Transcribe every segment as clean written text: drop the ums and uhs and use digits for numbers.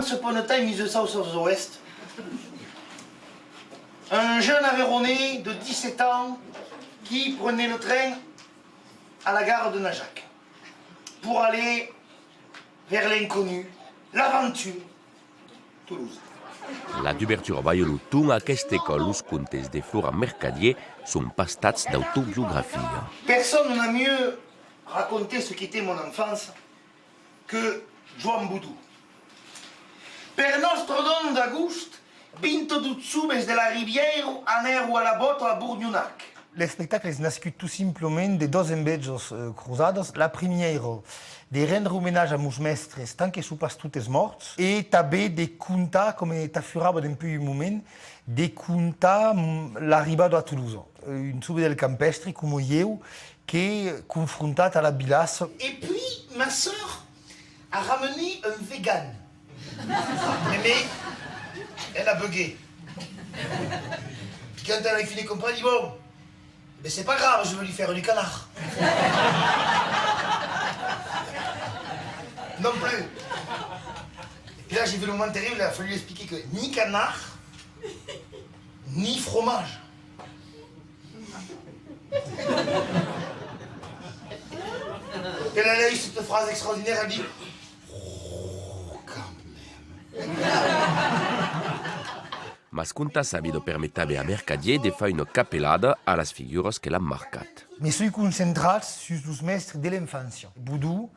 Once upon a time in the south of the West, un jeune Aveyronais de 17 ans qui prenait le train à la gare de Najac pour aller vers l'inconnu, l'aventure, Toulouse. La d'obertura a Baiolutun, aquesta école, els contes de Flora Mercadier sont pastats d'autobiographie. Personne n'a mieux raconté ce qu'était mon enfance que Joan Boudou. Per nostre don d'August, 22 subes de la Riviera anèrent a la bota a Bourgnonac. Le spectacle est nascut tout simplement de dos enveges cruzados. La première, de rendre homenatge a meus mestres tant que sou pas totes morts, et també de contar, com t'afurava d'un peu un moment, de contar l'arribada a Toulouse. Une sube del campestre, com eu, que confrontat à la bilasse. Et puis, ma sœur a ramené un vegan. Mais elle a bugué. Puis quand elle a fini de comprendre, elle dit bon, mais c'est pas grave, je veux lui faire du canard. Non plus. Et là, j'ai vu le moment terrible, il a fallu lui expliquer que ni canard, ni fromage. Et là, elle a eu cette phrase extraordinaire, elle dit Mas conta sabido permettava a Mercadier de fer una capellada a les figures que l'han marcat. Mais suis concentrat sur les mestres de l'enfance. Boudou,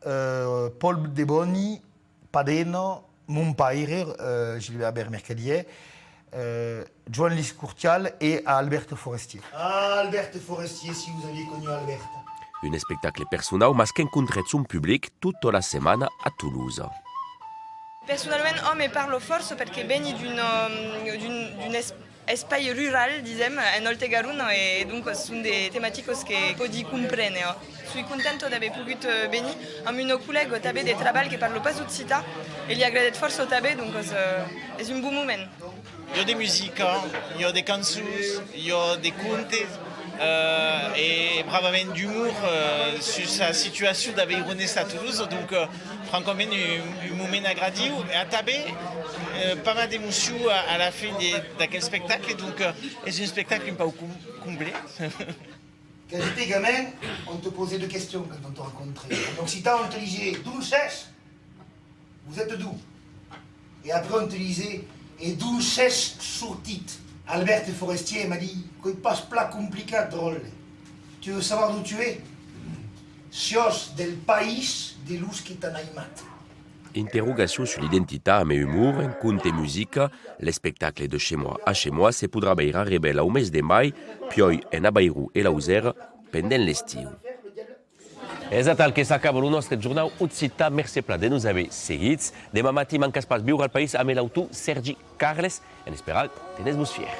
Paul de Boni, Padeno, mon père, Gilbert Mercadier, Joan Lys Courtial et Albert Forestier. Ah, Albert Forestier, si vous aviez connu Albert. Un spectacle personal, mas que encontret son public tota la setmana a Toulouse. Personalment, home parlo força perquè veni d'un espai rural, dizem, en Oltegarun, e donc sunt de temàticos que podi comprendre. Suis contento d'haver pogut venir amb un col·leg també de treball que parlo pas occità e li ha agradat força també, donc és un bon moment. Il y a des musiques, il y a des cançons, il y a des contes et bravament d'humour sur sa situation d'Aveyronais à Toulouse. Donc, franchement, un moment agréable. Et à Tabé, pas mal d'émotions à la fin d'aquel spectacle. Donc, c'est un spectacle un peu complet. Quand j'étais gamin, on te posait deux questions quand on te rencontrait. En occitan, on te disait d'où cherche? Vous êtes d'où? Et après, on te disait et d'où cherche sortit? Albert Forestier m'a dit qu'il passe plat compliqué, drôle. Tu veux savoir d'où tu es? Sios del país de luz que t'en aimat. Interrogation sur l'identitat amb humour, en conte musica, l'espectacle de Chez moi à Chez moi se podrà veure a Rebel au mes de mai, puis en Abairu e l'Auxerre pendant l'estiu. És a tal que s'acaba el nostre jornal occità. Merci pla de nos haver seguits. Demà matí mancas pas viure al país amb l'autor Sergi Carles, en esperant tenez-vos fier.